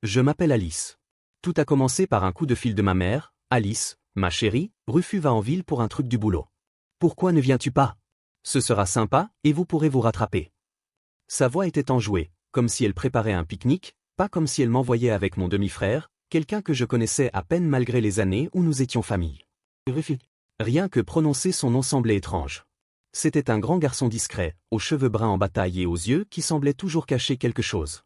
Je m'appelle Alice. Tout a commencé par un coup de fil de ma mère. Alice, ma chérie, Rufus va en ville pour un truc du boulot. Pourquoi ne viens-tu pas? Ce sera sympa, et vous pourrez vous rattraper. Sa voix était enjouée, comme si elle préparait un pique-nique, pas comme si elle m'envoyait avec mon demi-frère, quelqu'un que je connaissais à peine malgré les années où nous étions famille. Rufus. Rien que prononcer son nom semblait étrange. C'était un grand garçon discret, aux cheveux bruns en bataille et aux yeux qui semblaient toujours cacher quelque chose.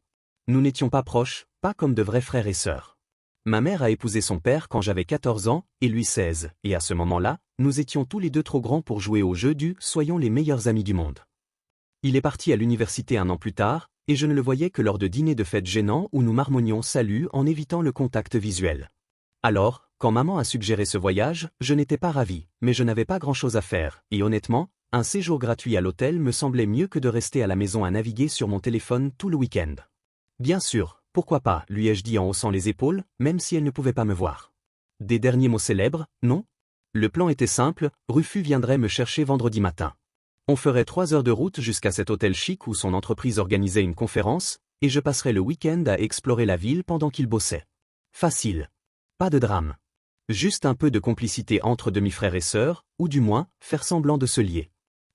Nous n'étions pas proches, pas comme de vrais frères et sœurs. Ma mère a épousé son père quand j'avais 14 ans, et lui 16, et à ce moment-là, nous étions tous les deux trop grands pour jouer au jeu du « soyons les meilleurs amis du monde ». Il est parti à l'université un an plus tard, et je ne le voyais que lors de dîners de fête gênants où nous marmonnions salut en évitant le contact visuel. Alors, quand maman a suggéré ce voyage, je n'étais pas ravi, mais je n'avais pas grand-chose à faire, et honnêtement, un séjour gratuit à l'hôtel me semblait mieux que de rester à la maison à naviguer sur mon téléphone tout le week-end. Bien sûr, pourquoi pas, lui ai-je dit en haussant les épaules, même si elle ne pouvait pas me voir. Des derniers mots célèbres, non? Le plan était simple, Rufus viendrait me chercher vendredi matin. On ferait 3 heures de route jusqu'à cet hôtel chic où son entreprise organisait une conférence, et je passerais le week-end à explorer la ville pendant qu'il bossait. Facile. Pas de drame. Juste un peu de complicité entre demi-frères et sœurs, ou du moins, faire semblant de se lier.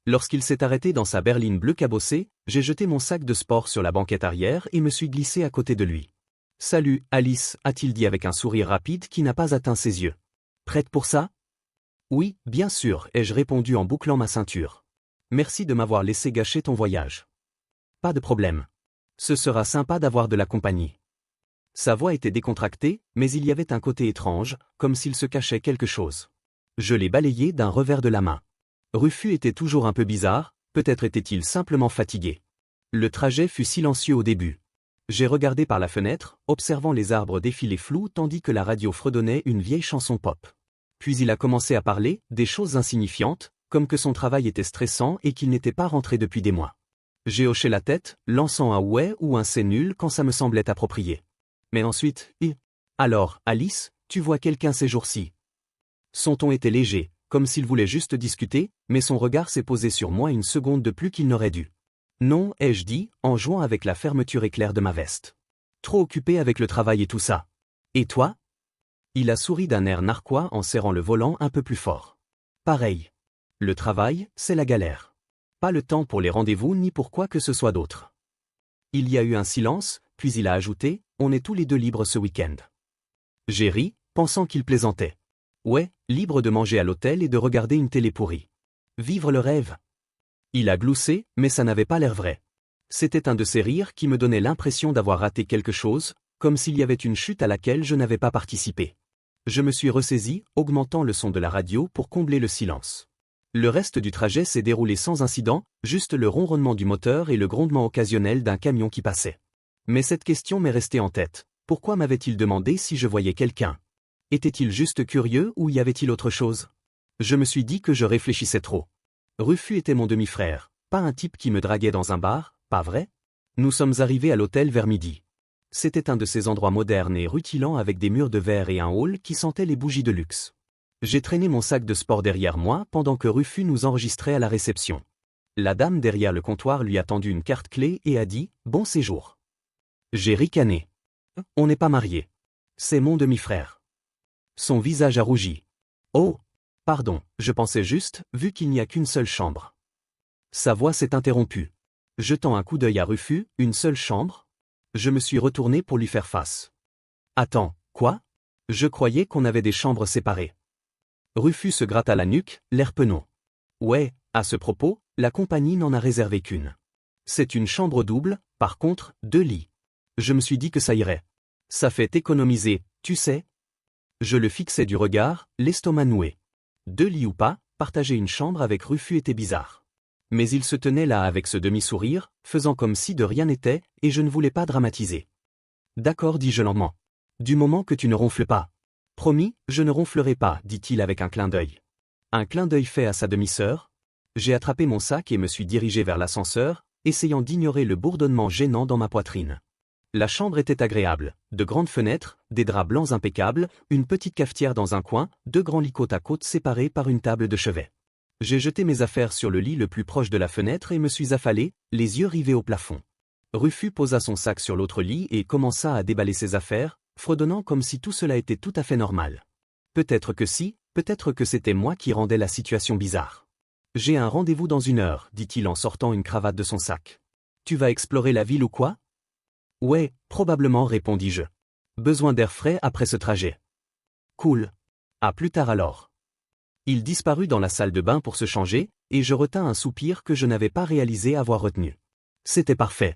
Lorsqu'il s'est arrêté dans sa berline bleue cabossée, j'ai jeté mon sac de sport sur la banquette arrière et me suis glissé à côté de lui. « Salut, Alice » a-t-il dit avec un sourire rapide qui n'a pas atteint ses yeux. « Prête pour ça ?»« Oui, bien sûr » ai-je répondu en bouclant ma ceinture. « Merci de m'avoir laissé gâcher ton voyage. »« Pas de problème. Ce sera sympa d'avoir de la compagnie. » Sa voix était décontractée, mais il y avait un côté étrange, comme s'il se cachait quelque chose. Je l'ai balayé d'un revers de la main. Rufus était toujours un peu bizarre, peut-être était-il simplement fatigué. Le trajet fut silencieux au début. J'ai regardé par la fenêtre, observant les arbres défiler flous tandis que la radio fredonnait une vieille chanson pop. Puis il a commencé à parler, des choses insignifiantes, comme que son travail était stressant et qu'il n'était pas rentré depuis des mois. J'ai hoché la tête, lançant un ouais ou un c'est nul quand ça me semblait approprié. Mais ensuite, alors, Alice, tu vois quelqu'un ces jours-ci? Son ton était léger, comme s'il voulait juste discuter, mais son regard s'est posé sur moi une seconde de plus qu'il n'aurait dû. Non, ai-je dit, en jouant avec la fermeture éclair de ma veste. Trop occupé avec le travail et tout ça. Et toi? Il a souri d'un air narquois en serrant le volant un peu plus fort. Pareil. Le travail, c'est la galère. Pas le temps pour les rendez-vous ni pour quoi que ce soit d'autre. Il y a eu un silence, puis il a ajouté, on est tous les deux libres ce week-end. J'ai ri, pensant qu'il plaisantait. Ouais, libre de manger à l'hôtel et de regarder une télé pourrie. Vivre le rêve. Il a gloussé, mais ça n'avait pas l'air vrai. C'était un de ces rires qui me donnait l'impression d'avoir raté quelque chose, comme s'il y avait une chute à laquelle je n'avais pas participé. Je me suis ressaisi, augmentant le son de la radio pour combler le silence. Le reste du trajet s'est déroulé sans incident, juste le ronronnement du moteur et le grondement occasionnel d'un camion qui passait. Mais cette question m'est restée en tête. Pourquoi m'avait-il demandé si je voyais quelqu'un? Était-il juste curieux ou y avait-il autre chose? Je me suis dit que je réfléchissais trop. Rufus était mon demi-frère, pas un type qui me draguait dans un bar, pas vrai? Nous sommes arrivés à l'hôtel vers midi. C'était un de ces endroits modernes et rutilants avec des murs de verre et un hall qui sentait les bougies de luxe. J'ai traîné mon sac de sport derrière moi pendant que Rufus nous enregistrait à la réception. La dame derrière le comptoir lui a tendu une carte clé et a dit « Bon séjour ». J'ai ricané. On n'est pas mariés. C'est mon demi-frère. Son visage a rougi. Oh! Pardon, je pensais juste, vu qu'il n'y a qu'une seule chambre. Sa voix s'est interrompue. Jetant un coup d'œil à Rufus, une seule chambre? Je me suis retourné pour lui faire face. Attends, quoi? Je croyais qu'on avait des chambres séparées. Rufus se gratta la nuque, l'air penaud. Ouais, à ce propos, la compagnie n'en a réservé qu'une. C'est une chambre double, par contre, 2 lits. Je me suis dit que ça irait. Ça fait économiser, tu sais. Je le fixais du regard, l'estomac noué. 2 lits ou pas, partager une chambre avec Rufus était bizarre. Mais il se tenait là avec ce demi-sourire, faisant comme si de rien n'était, et je ne voulais pas dramatiser. D'accord, dis-je lentement. Du moment que tu ne ronfles pas. Promis, je ne ronflerai pas, dit-il avec un clin d'œil. Un clin d'œil fait à sa demi-sœur. J'ai attrapé mon sac et me suis dirigé vers l'ascenseur, essayant d'ignorer le bourdonnement gênant dans ma poitrine. La chambre était agréable, de grandes fenêtres, des draps blancs impeccables, une petite cafetière dans un coin, 2 grands lits côte à côte séparés par une table de chevet. J'ai jeté mes affaires sur le lit le plus proche de la fenêtre et me suis affalé, les yeux rivés au plafond. Rufus posa son sac sur l'autre lit et commença à déballer ses affaires, fredonnant comme si tout cela était tout à fait normal. Peut-être que si, peut-être que c'était moi qui rendais la situation bizarre. J'ai un rendez-vous dans 1 heure, dit-il en sortant une cravate de son sac. Tu vas explorer la ville ou quoi? Ouais, probablement, répondis-je. Besoin d'air frais après ce trajet. Cool. À plus tard alors. Il disparut dans la salle de bain pour se changer, et je retins un soupir que je n'avais pas réalisé avoir retenu. C'était parfait.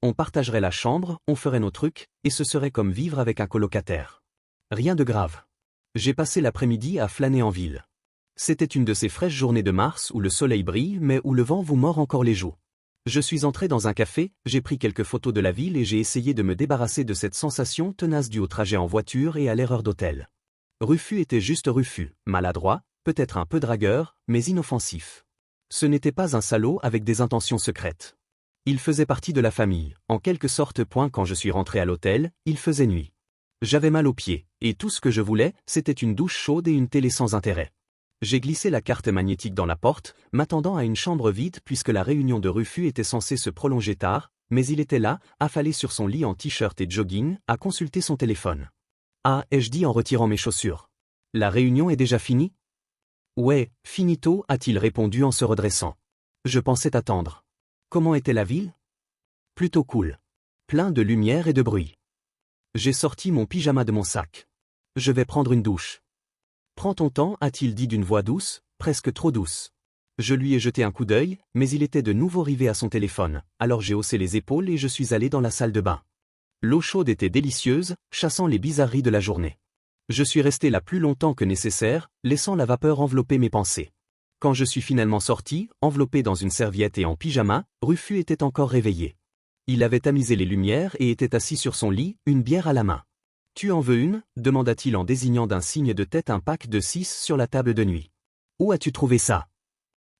On partagerait la chambre, on ferait nos trucs, et ce serait comme vivre avec un colocataire. Rien de grave. J'ai passé l'après-midi à flâner en ville. C'était une de ces fraîches journées de mars où le soleil brille mais où le vent vous mord encore les joues. Je suis entré dans un café, j'ai pris quelques photos de la ville et j'ai essayé de me débarrasser de cette sensation tenace due au trajet en voiture et à l'erreur d'hôtel. Rufus était juste Rufus, maladroit, peut-être un peu dragueur, mais inoffensif. Ce n'était pas un salaud avec des intentions secrètes. Il faisait partie de la famille, en quelque sorte. Quand je suis rentré à l'hôtel, il faisait nuit. J'avais mal aux pieds, et tout ce que je voulais, c'était une douche chaude et une télé sans intérêt. J'ai glissé la carte magnétique dans la porte, m'attendant à une chambre vide puisque la réunion de Rufus était censée se prolonger tard, mais il était là, affalé sur son lit en t-shirt et jogging, à consulter son téléphone. Ah, ai-je dit en retirant mes chaussures. La réunion est déjà finie? Ouais, finito, a-t-il répondu en se redressant. Je pensais t'attendre. Comment était la ville? Plutôt cool. Plein de lumière et de bruit. J'ai sorti mon pyjama de mon sac. Je vais prendre une douche. Prends ton temps, a-t-il dit d'une voix douce, presque trop douce. Je lui ai jeté un coup d'œil, mais il était de nouveau rivé à son téléphone, alors j'ai haussé les épaules et je suis allé dans la salle de bain. L'eau chaude était délicieuse, chassant les bizarreries de la journée. Je suis resté là plus longtemps que nécessaire, laissant la vapeur envelopper mes pensées. Quand je suis finalement sorti, enveloppé dans une serviette et en pyjama, Rufus était encore réveillé. Il avait tamisé les lumières et était assis sur son lit, une bière à la main. « Tu en veux une » demanda-t-il en désignant d'un signe de tête un pack de 6 sur la table de nuit. « Où as-tu trouvé ça »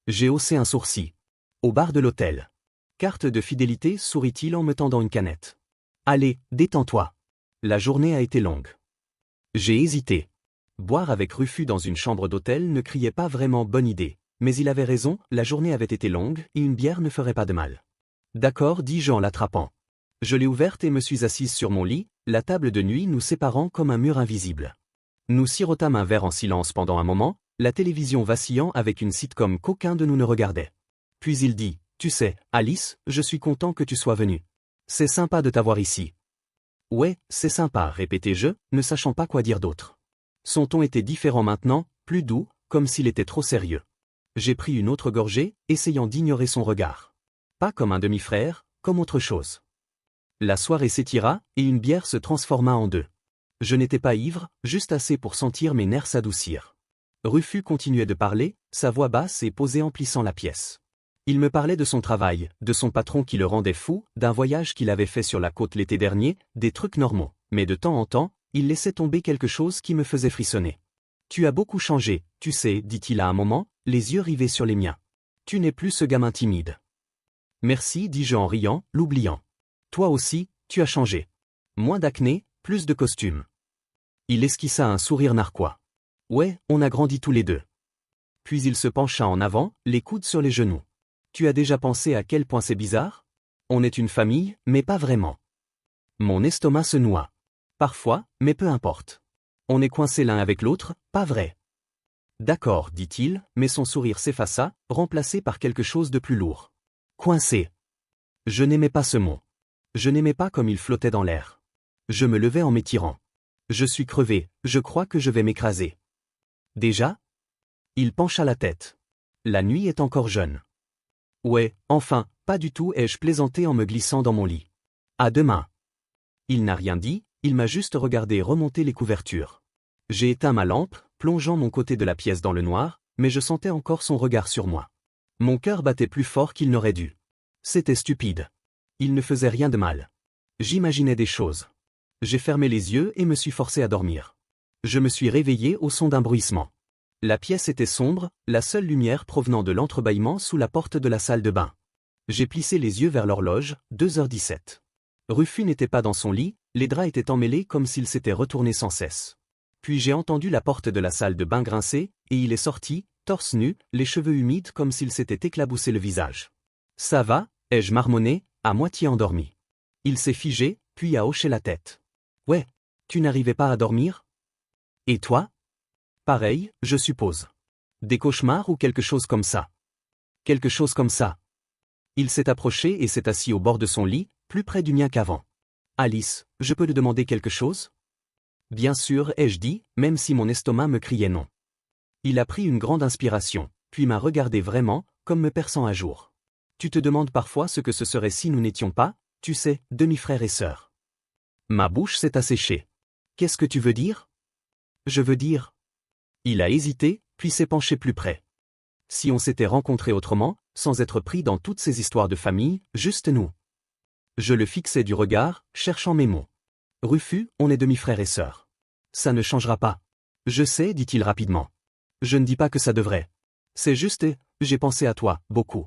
J'ai haussé un sourcil. « Au bar de l'hôtel. »« Carte de fidélité » sourit-il en me tendant une canette. « Allez, détends-toi. La journée a été longue. » J'ai hésité. Boire avec Rufus dans une chambre d'hôtel ne criait pas vraiment bonne idée, mais il avait raison, la journée avait été longue et une bière ne ferait pas de mal. « D'accord, dis-je en l'attrapant. Je l'ai ouverte et me suis assise sur mon lit, la table de nuit nous séparant comme un mur invisible. Nous sirotâmes un verre en silence pendant un moment, la télévision vacillant avec une sitcom qu'aucun de nous ne regardait. Puis il dit, « Tu sais, Alice, je suis content que tu sois venue. C'est sympa de t'avoir ici. » « Ouais, c'est sympa, répétai-je, ne sachant pas quoi dire d'autre. Son ton était différent maintenant, plus doux, comme s'il était trop sérieux. J'ai pris une autre gorgée, essayant d'ignorer son regard. Pas comme un demi-frère, comme autre chose. La soirée s'étira, et une bière se transforma en 2. Je n'étais pas ivre, juste assez pour sentir mes nerfs s'adoucir. Rufus continuait de parler, sa voix basse et posée emplissant la pièce. Il me parlait de son travail, de son patron qui le rendait fou, d'un voyage qu'il avait fait sur la côte l'été dernier, des trucs normaux, mais de temps en temps, il laissait tomber quelque chose qui me faisait frissonner. « Tu as beaucoup changé, tu sais, dit-il à un moment, les yeux rivés sur les miens. Tu n'es plus ce gamin timide. » Merci, dis-je en riant, l'oubliant. Toi aussi, tu as changé. Moins d'acné, plus de costume. Il esquissa un sourire narquois. Ouais, on a grandi tous les deux. Puis il se pencha en avant, les coudes sur les genoux. Tu as déjà pensé à quel point c'est bizarre? On est une famille, mais pas vraiment. Mon estomac se noie. Parfois, mais peu importe. On est coincés l'un avec l'autre, pas vrai. D'accord, dit-il, mais son sourire s'effaça, remplacé par quelque chose de plus lourd. Coincé. Je n'aimais pas ce mot. Je n'aimais pas comme il flottait dans l'air. Je me levai en m'étirant. Je suis crevé, je crois que je vais m'écraser. Déjà? Il pencha la tête. La nuit est encore jeune. Ouais, enfin, pas du tout, ai-je plaisanté en me glissant dans mon lit. À demain. Il n'a rien dit, il m'a juste regardé remonter les couvertures. J'ai éteint ma lampe, plongeant mon côté de la pièce dans le noir, mais je sentais encore son regard sur moi. Mon cœur battait plus fort qu'il n'aurait dû. C'était stupide. Il ne faisait rien de mal. J'imaginais des choses. J'ai fermé les yeux et me suis forcé à dormir. Je me suis réveillé au son d'un bruissement. La pièce était sombre, la seule lumière provenant de l'entrebâillement sous la porte de la salle de bain. J'ai plissé les yeux vers l'horloge, 2h17. Rufus n'était pas dans son lit, les draps étaient emmêlés comme s'il s'était retourné sans cesse. Puis j'ai entendu la porte de la salle de bain grincer, et il est sorti, torse nu, les cheveux humides comme s'il s'était éclaboussé le visage. Ça va, ai-je marmonné, à moitié endormi. Il s'est figé, puis a hoché la tête. Ouais. Tu n'arrivais pas à dormir? Et toi? Pareil, je suppose. Des cauchemars ou quelque chose comme ça? Quelque chose comme ça. Il s'est approché et s'est assis au bord de son lit, plus près du mien qu'avant. Alice, je peux te demander quelque chose? Bien sûr, ai-je dit, même si mon estomac me criait non. Il a pris une grande inspiration, puis m'a regardé vraiment, comme me perçant à jour. Tu te demandes parfois ce que ce serait si nous n'étions pas, tu sais, demi-frères et sœurs. Ma bouche s'est asséchée. Qu'est-ce que tu veux dire? Je veux dire. Il a hésité, puis s'est penché plus près. Si on s'était rencontrés autrement, sans être pris dans toutes ces histoires de famille, juste nous. Je le fixais du regard, cherchant mes mots. Rufus, on est demi-frères et sœurs. Ça ne changera pas. Je sais, dit-il rapidement. Je ne dis pas que ça devrait. C'est juste j'ai pensé à toi, beaucoup.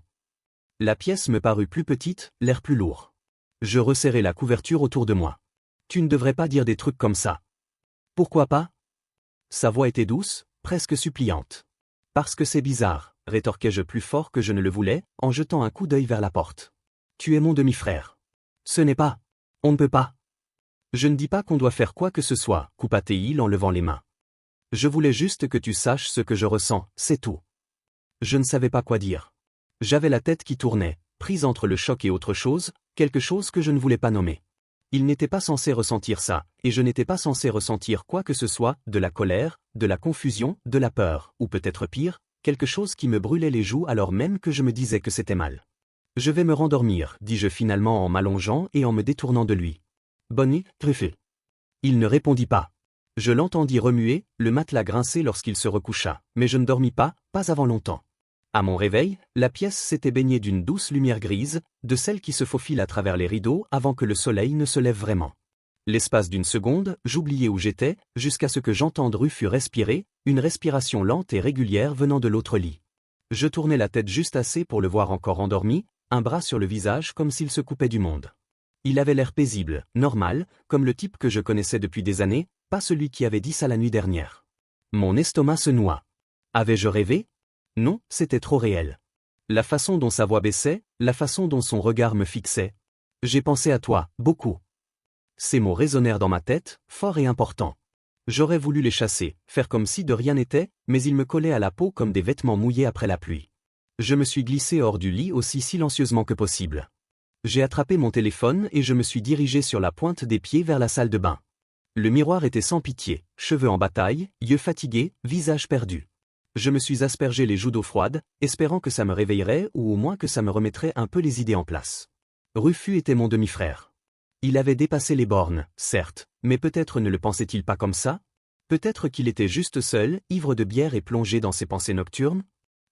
La pièce me parut plus petite, l'air plus lourd. Je resserrai la couverture autour de moi. Tu ne devrais pas dire des trucs comme ça. Pourquoi pas? Sa voix était douce, presque suppliante. Parce que c'est bizarre, rétorquai-je plus fort que je ne le voulais, en jetant un coup d'œil vers la porte. Tu es mon demi-frère. Ce n'est pas. On ne peut pas. Je ne dis pas qu'on doit faire quoi que ce soit, coupa-t-il en levant les mains. Je voulais juste que tu saches ce que je ressens, c'est tout. Je ne savais pas quoi dire. J'avais la tête qui tournait, prise entre le choc et autre chose, quelque chose que je ne voulais pas nommer. Il n'était pas censé ressentir ça, et je n'étais pas censé ressentir quoi que ce soit, de la colère, de la confusion, de la peur, ou peut-être pire, quelque chose qui me brûlait les joues alors même que je me disais que c'était mal. Je vais me rendormir, dis-je finalement en m'allongeant et en me détournant de lui. Bonne nuit, Rufus. Il ne répondit pas. Je l'entendis remuer, le matelas grincer lorsqu'il se recoucha, mais je ne dormis pas avant longtemps. À mon réveil, la pièce s'était baignée d'une douce lumière grise, de celle qui se faufile à travers les rideaux avant que le soleil ne se lève vraiment. L'espace d'une seconde, j'oubliai où j'étais, jusqu'à ce que j'entende Rufus respirer, une respiration lente et régulière venant de l'autre lit. Je tournai la tête juste assez pour le voir encore endormi, un bras sur le visage comme s'il se coupait du monde. Il avait l'air paisible, normal, comme le type que je connaissais depuis des années, pas celui qui avait dit ça la nuit dernière. Mon estomac se noua. Avais-je rêvé? Non, c'était trop réel. La façon dont sa voix baissait, la façon dont son regard me fixait. J'ai pensé à toi, beaucoup. Ces mots résonnèrent dans ma tête, forts et importants. J'aurais voulu les chasser, faire comme si de rien n'était, mais ils me collaient à la peau comme des vêtements mouillés après la pluie. Je me suis glissé hors du lit aussi silencieusement que possible. J'ai attrapé mon téléphone et je me suis dirigé sur la pointe des pieds vers la salle de bain. Le miroir était sans pitié, cheveux en bataille, yeux fatigués, visage perdu. Je me suis aspergé les joues d'eau froide, espérant que ça me réveillerait ou au moins que ça me remettrait un peu les idées en place. Rufus était mon demi-frère. Il avait dépassé les bornes, certes, mais peut-être ne le pensait-il pas comme ça? Peut-être qu'il était juste seul, ivre de bière et plongé dans ses pensées nocturnes?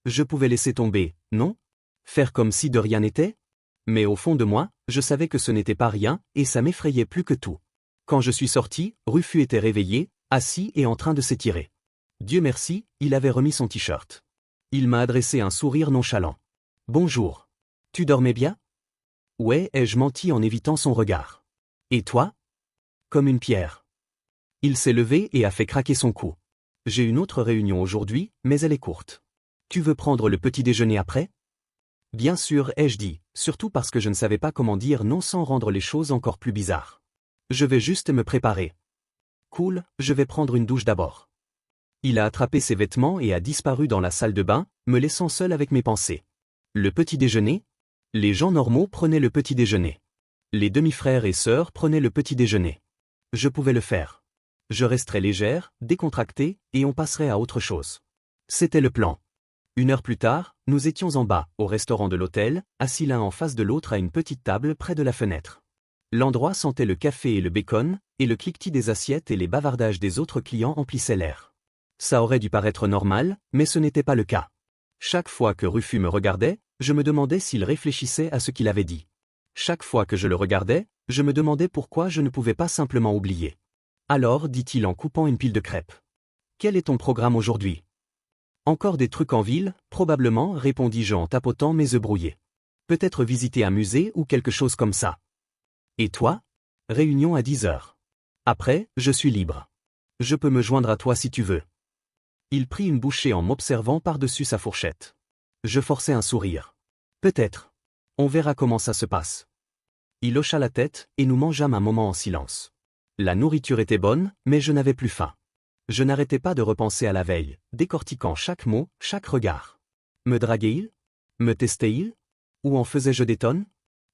Je pouvais laisser tomber, non? Faire comme si de rien n'était? Mais au fond de moi, je savais que ce n'était pas rien, et ça m'effrayait plus que tout. Quand je suis sorti, Rufus était réveillé, assis et en train de s'étirer. Dieu merci, il avait remis son t-shirt. Il m'a adressé un sourire nonchalant. Bonjour. Tu dormais bien? Ouais, ai-je menti en évitant son regard. Et toi? Comme une pierre. Il s'est levé et a fait craquer son cou. J'ai une autre réunion aujourd'hui, mais elle est courte. Tu veux prendre le petit déjeuner après? Bien sûr, ai-je dit, surtout parce que je ne savais pas comment dire non sans rendre les choses encore plus bizarres. Je vais juste me préparer. Cool, je vais prendre une douche d'abord. Il a attrapé ses vêtements et a disparu dans la salle de bain, me laissant seul avec mes pensées. Le petit déjeuner? Les gens normaux prenaient le petit déjeuner. Les demi-frères et sœurs prenaient le petit déjeuner. Je pouvais le faire. Je resterais légère, décontractée, et on passerait à autre chose. C'était le plan. 1 heure plus tard, nous étions en bas, au restaurant de l'hôtel, assis l'un en face de l'autre à une petite table près de la fenêtre. L'endroit sentait le café et le bacon, et le cliquetis des assiettes et les bavardages des autres clients emplissaient l'air. Ça aurait dû paraître normal, mais ce n'était pas le cas. Chaque fois que Rufus me regardait, je me demandais s'il réfléchissait à ce qu'il avait dit. Chaque fois que je le regardais, je me demandais pourquoi je ne pouvais pas simplement oublier. Alors, dit-il en coupant une pile de crêpes. Quel est ton programme aujourd'hui? Encore des trucs en ville, probablement, répondis-je en tapotant mes œufs brouillés. Peut-être visiter un musée ou quelque chose comme ça. Et toi? Réunion à 10 heures. Après, je suis libre. Je peux me joindre à toi si tu veux. Il prit une bouchée en m'observant par-dessus sa fourchette. Je forçai un sourire. Peut-être. On verra comment ça se passe. Il hocha la tête, et nous mangeâmes un moment en silence. La nourriture était bonne, mais je n'avais plus faim. Je n'arrêtais pas de repenser à la veille, décortiquant chaque mot, chaque regard. Me draguait-il? Me testait-il? Ou en faisais-je des tonnes?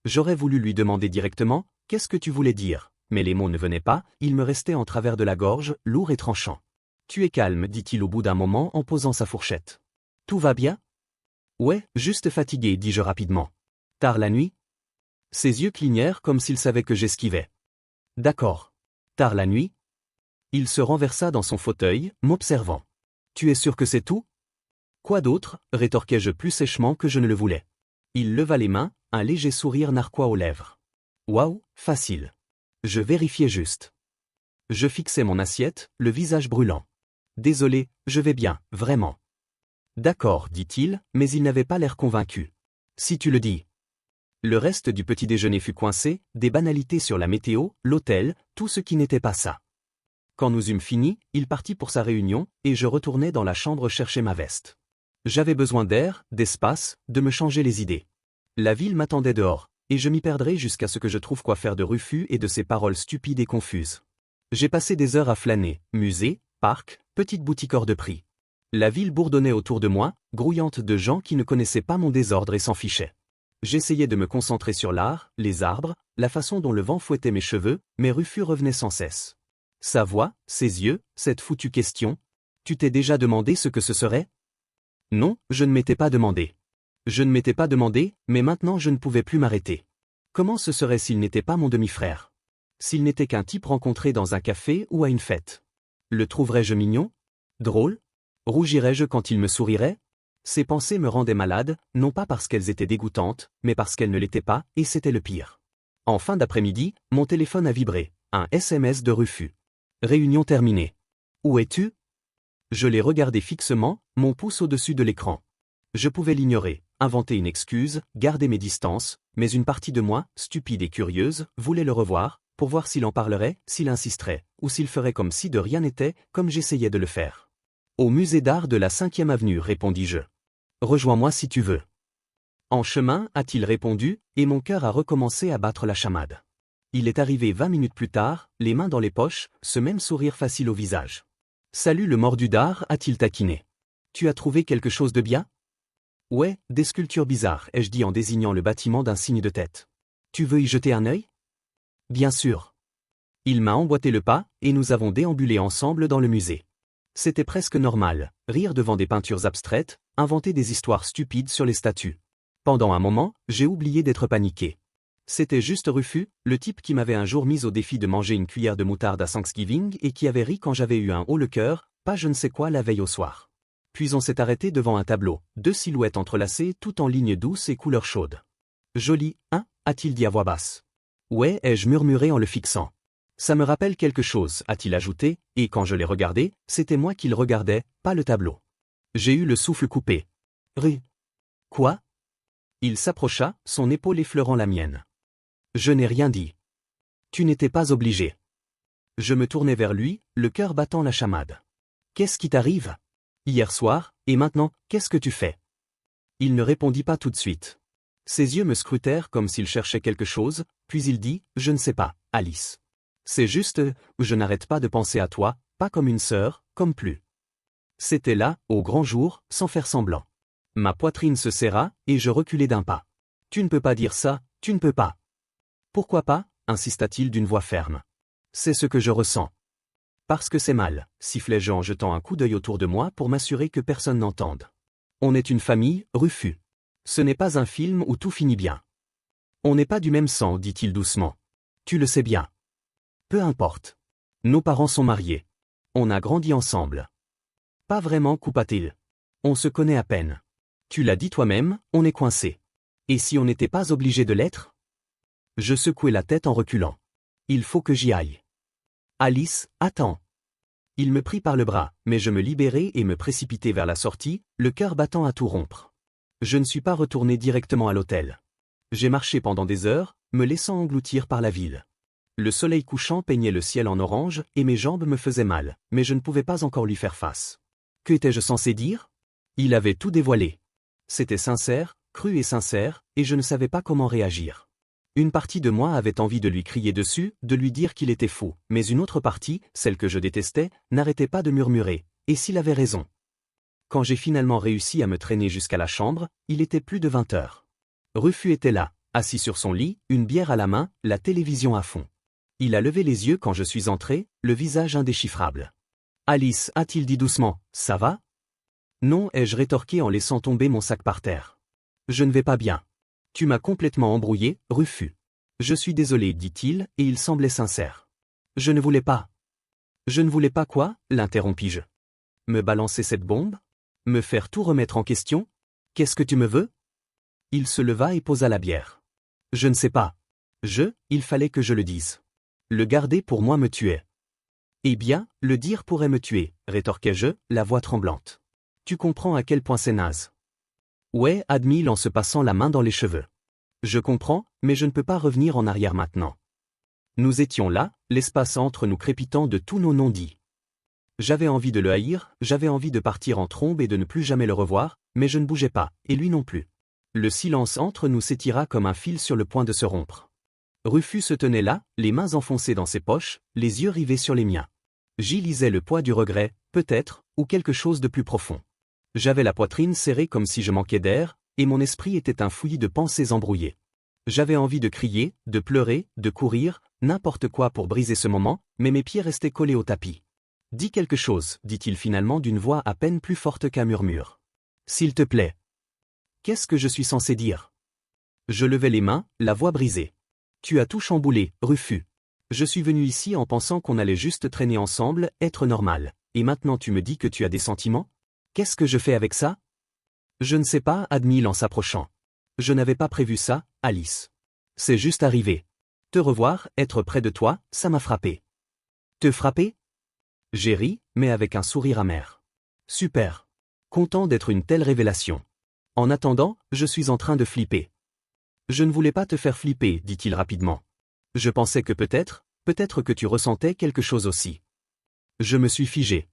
J'aurais voulu lui demander directement, qu'est-ce que tu voulais dire, mais les mots ne venaient pas, ils me restaient en travers de la gorge, lourds et tranchants. Tu es calme, dit-il au bout d'un moment en posant sa fourchette. Tout va bien? Ouais, juste fatigué, dis-je rapidement. Tard la nuit? Ses yeux clignèrent comme s'il savait que j'esquivais. D'accord. Tard la nuit? Il se renversa dans son fauteuil, m'observant. Tu es sûr que c'est tout? Quoi d'autre, rétorquai-je plus sèchement que je ne le voulais. Il leva les mains, un léger sourire narquois aux lèvres. Waouh, facile. Je vérifiais juste. Je fixais mon assiette, le visage brûlant. Désolé, je vais bien, vraiment. D'accord, dit-il, mais il n'avait pas l'air convaincu. Si tu le dis. Le reste du petit déjeuner fut coincé, des banalités sur la météo, l'hôtel, tout ce qui n'était pas ça. Quand nous eûmes fini, il partit pour sa réunion, et je retournai dans la chambre chercher ma veste. J'avais besoin d'air, d'espace, de me changer les idées. La ville m'attendait dehors, et je m'y perdrais jusqu'à ce que je trouve quoi faire de Rufus et de ses paroles stupides et confuses. J'ai passé des heures à flâner, musée, parc, petite boutique hors de prix. La ville bourdonnait autour de moi, grouillante de gens qui ne connaissaient pas mon désordre et s'en fichaient. J'essayais de me concentrer sur l'art, les arbres, la façon dont le vent fouettait mes cheveux, mais Rufus revenait sans cesse. Sa voix, ses yeux, cette foutue question. Tu t'es déjà demandé ce que ce serait? Non, je ne m'étais pas demandé. Je ne m'étais pas demandé, mais maintenant je ne pouvais plus m'arrêter. Comment ce serait s'il n'était pas mon demi-frère? S'il n'était qu'un type rencontré dans un café ou à une fête? Le trouverais-je mignon? Drôle? Rougirais-je quand il me sourirait? Ces pensées me rendaient malade, non pas parce qu'elles étaient dégoûtantes, mais parce qu'elles ne l'étaient pas, et c'était le pire. En fin d'après-midi, mon téléphone a vibré, un SMS de Rufus. Réunion terminée. Où es-tu? Je l'ai regardé fixement, mon pouce au-dessus de l'écran. Je pouvais l'ignorer, inventer une excuse, garder mes distances, mais une partie de moi, stupide et curieuse, voulait le revoir, pour voir s'il en parlerait, s'il insisterait, ou s'il ferait comme si de rien n'était, comme j'essayais de le faire. Au musée d'art de la 5e avenue, répondis-je. Rejoins-moi si tu veux. En chemin, a-t-il répondu, et mon cœur a recommencé à battre la chamade. Il est arrivé 20 minutes plus tard, les mains dans les poches, ce même sourire facile au visage. Salut le mordu d'art, a-t-il taquiné. Tu as trouvé quelque chose de bien? Ouais, des sculptures bizarres, ai-je dit en désignant le bâtiment d'un signe de tête. Tu veux y jeter un œil? Bien sûr. Il m'a emboîté le pas, et nous avons déambulé ensemble dans le musée. C'était presque normal, rire devant des peintures abstraites, inventer des histoires stupides sur les statues. Pendant un moment, j'ai oublié d'être paniqué. C'était juste Rufus, le type qui m'avait un jour mis au défi de manger une cuillère de moutarde à Thanksgiving et qui avait ri quand j'avais eu un haut le cœur, pas je ne sais quoi la veille au soir. Puis on s'est arrêté devant un tableau, deux silhouettes entrelacées tout en lignes douces et couleurs chaudes. Joli, hein, a-t-il dit à voix basse. Ouais, ai-je murmuré en le fixant. Ça me rappelle quelque chose, a-t-il ajouté, et quand je l'ai regardé, c'était moi qui le regardais, pas le tableau. J'ai eu le souffle coupé. Quoi? Il s'approcha, son épaule effleurant la mienne. Je n'ai rien dit. Tu n'étais pas obligé. Je me tournai vers lui, le cœur battant la chamade. Qu'est-ce qui t'arrive? Hier soir, et maintenant, qu'est-ce que tu fais? Il ne répondit pas tout de suite. Ses yeux me scrutèrent comme s'il cherchait quelque chose, puis il dit, je ne sais pas, Alice. C'est juste, je n'arrête pas de penser à toi, pas comme une sœur, comme plus. C'était là, au grand jour, sans faire semblant. Ma poitrine se serra, et je reculai d'un pas. Tu ne peux pas dire ça, tu ne peux pas. Pourquoi pas? Insista-t-il d'une voix ferme. C'est ce que je ressens. Parce que c'est mal, sifflai-je en jetant un coup d'œil autour de moi pour m'assurer que personne n'entende. On est une famille, Rufus. Ce n'est pas un film où tout finit bien. On n'est pas du même sang, dit-il doucement. Tu le sais bien. Peu importe. Nos parents sont mariés. On a grandi ensemble. Pas vraiment, coupa-t-il. On se connaît à peine. Tu l'as dit toi-même, on est coincé. Et si on n'était pas obligé de l'être? Je secouai la tête en reculant. Il faut que j'y aille. Alice, attends. Il me prit par le bras, mais je me libérai et me précipitai vers la sortie, le cœur battant à tout rompre. Je ne suis pas retourné directement à l'hôtel. J'ai marché pendant des heures, me laissant engloutir par la ville. Le soleil couchant peignait le ciel en orange et mes jambes me faisaient mal, mais je ne pouvais pas encore lui faire face. Que étais-je censé dire? Il avait tout dévoilé. C'était sincère, cru et sincère, et je ne savais pas comment réagir. Une partie de moi avait envie de lui crier dessus, de lui dire qu'il était fou, mais une autre partie, celle que je détestais, n'arrêtait pas de murmurer. Et s'il avait raison? Quand j'ai finalement réussi à me traîner jusqu'à la chambre, il était plus de 20 heures. Rufus était là, assis sur son lit, une bière à la main, la télévision à fond. Il a levé les yeux quand je suis entré, le visage indéchiffrable. « Alice, a-t-il dit doucement, ça va ?» « Non, ai-je rétorqué en laissant tomber mon sac par terre. « Je ne vais pas bien. Tu m'as complètement embrouillé, Rufus. »« Je suis désolé, dit-il, et il semblait sincère. »« Je ne voulais pas. »« Je ne voulais pas quoi ?» l'interrompis-je. « Me balancer cette bombe ? Me faire tout remettre en question ? Qu'est-ce que tu me veux ?» Il se leva et posa la bière. « Je ne sais pas. Il fallait que je le dise. Le garder pour moi me tuait. »« Eh bien, le dire pourrait me tuer, rétorquai-je, la voix tremblante. Tu comprends à quel point c'est naze. » Ouais, admis-il en se passant la main dans les cheveux. Je comprends, mais je ne peux pas revenir en arrière maintenant. Nous étions là, l'espace entre nous crépitant de tous nos non-dits. J'avais envie de le haïr, j'avais envie de partir en trombe et de ne plus jamais le revoir, mais je ne bougeais pas, et lui non plus. Le silence entre nous s'étira comme un fil sur le point de se rompre. Rufus se tenait là, les mains enfoncées dans ses poches, les yeux rivés sur les miens. J'y lisais le poids du regret, peut-être, ou quelque chose de plus profond. J'avais la poitrine serrée comme si je manquais d'air, et mon esprit était un fouillis de pensées embrouillées. J'avais envie de crier, de pleurer, de courir, n'importe quoi pour briser ce moment, mais mes pieds restaient collés au tapis. « Dis quelque chose, dit-il finalement d'une voix à peine plus forte qu'un murmure. S'il te plaît. » Qu'est-ce que je suis censé dire? Je levai les mains, la voix brisée. Tu as tout chamboulé, Rufus. Je suis venu ici en pensant qu'on allait juste traîner ensemble, être normal. Et maintenant tu me dis que tu as des sentiments? Qu'est-ce que je fais avec ça? Je ne sais pas, admit-il en s'approchant. Je n'avais pas prévu ça, Alice. C'est juste arrivé. Te revoir, être près de toi, ça m'a frappé. Te frapper? J'ai ri, mais avec un sourire amer. Super. Content d'être une telle révélation. En attendant, je suis en train de flipper. Je ne voulais pas te faire flipper, dit-il rapidement. Je pensais que peut-être que tu ressentais quelque chose aussi. Je me suis figé.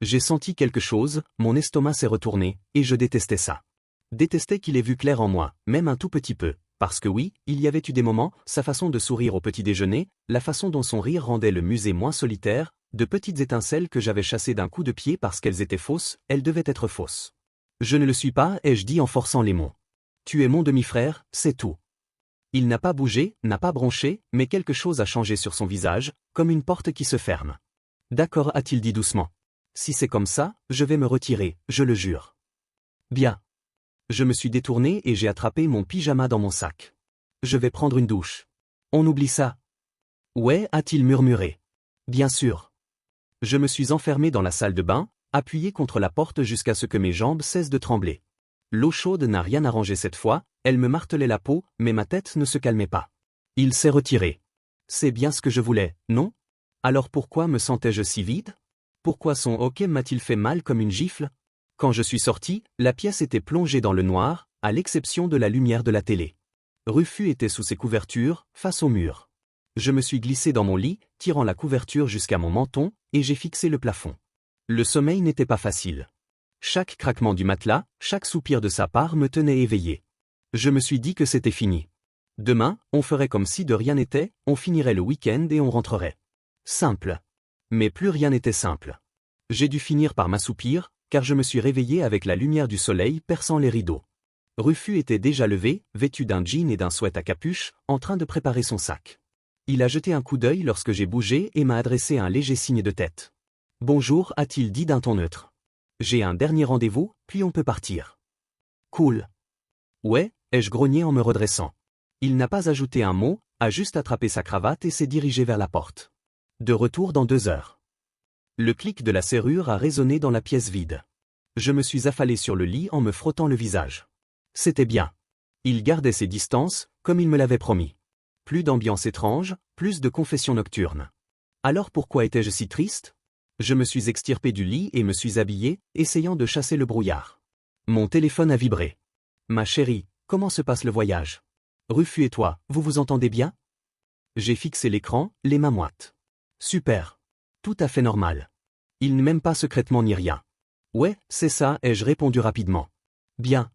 J'ai senti quelque chose, mon estomac s'est retourné, et je détestais ça. Détestais qu'il ait vu clair en moi, même un tout petit peu, parce que oui, il y avait eu des moments, sa façon de sourire au petit déjeuner, la façon dont son rire rendait le musée moins solitaire, de petites étincelles que j'avais chassées d'un coup de pied parce qu'elles étaient fausses, elles devaient être fausses. Je ne le suis pas, ai-je dit en forçant les mots. Tu es mon demi-frère, c'est tout. Il n'a pas bougé, n'a pas bronché, mais quelque chose a changé sur son visage, comme une porte qui se ferme. D'accord, a-t-il dit doucement. Si c'est comme ça, je vais me retirer, je le jure. Bien. Je me suis détourné et j'ai attrapé mon pyjama dans mon sac. Je vais prendre une douche. On oublie ça. Ouais, a-t-il murmuré. Bien sûr. Je me suis enfermé dans la salle de bain, appuyé contre la porte jusqu'à ce que mes jambes cessent de trembler. L'eau chaude n'a rien arrangé cette fois, elle me martelait la peau, mais ma tête ne se calmait pas. Il s'est retiré. C'est bien ce que je voulais, non? Alors pourquoi me sentais-je si vide? Pourquoi son hoquet m'a-t-il fait mal comme une gifle? Quand je suis sorti, la pièce était plongée dans le noir, à l'exception de la lumière de la télé. Rufus était sous ses couvertures, face au mur. Je me suis glissé dans mon lit, tirant la couverture jusqu'à mon menton, et j'ai fixé le plafond. Le sommeil n'était pas facile. Chaque craquement du matelas, chaque soupir de sa part me tenait éveillé. Je me suis dit que c'était fini. Demain, on ferait comme si de rien n'était, on finirait le week-end et on rentrerait. Simple. Mais plus rien n'était simple. J'ai dû finir par m'assoupir, car je me suis réveillé avec la lumière du soleil perçant les rideaux. Rufus était déjà levé, vêtu d'un jean et d'un sweat à capuche, en train de préparer son sac. Il a jeté un coup d'œil lorsque j'ai bougé et m'a adressé un léger signe de tête. « Bonjour » a-t-il dit d'un ton neutre. « J'ai un dernier rendez-vous, puis on peut partir. »« Cool. »« Ouais » ai-je grogné en me redressant. Il n'a pas ajouté un mot, a juste attrapé sa cravate et s'est dirigé vers la porte. De retour dans 2 heures. Le clic de la serrure a résonné dans la pièce vide. Je me suis affalé sur le lit en me frottant le visage. C'était bien. Il gardait ses distances, comme il me l'avait promis. Plus d'ambiance étrange, plus de confessions nocturnes. Alors pourquoi étais-je si triste? Je me suis extirpé du lit et me suis habillé, essayant de chasser le brouillard. Mon téléphone a vibré. Ma chérie, comment se passe le voyage? Rufus et toi, vous vous entendez bien? J'ai fixé l'écran, les mains moites. Super. Tout à fait normal. Il ne m'aime pas secrètement ni rien. Ouais, c'est ça, ai-je répondu rapidement. Bien,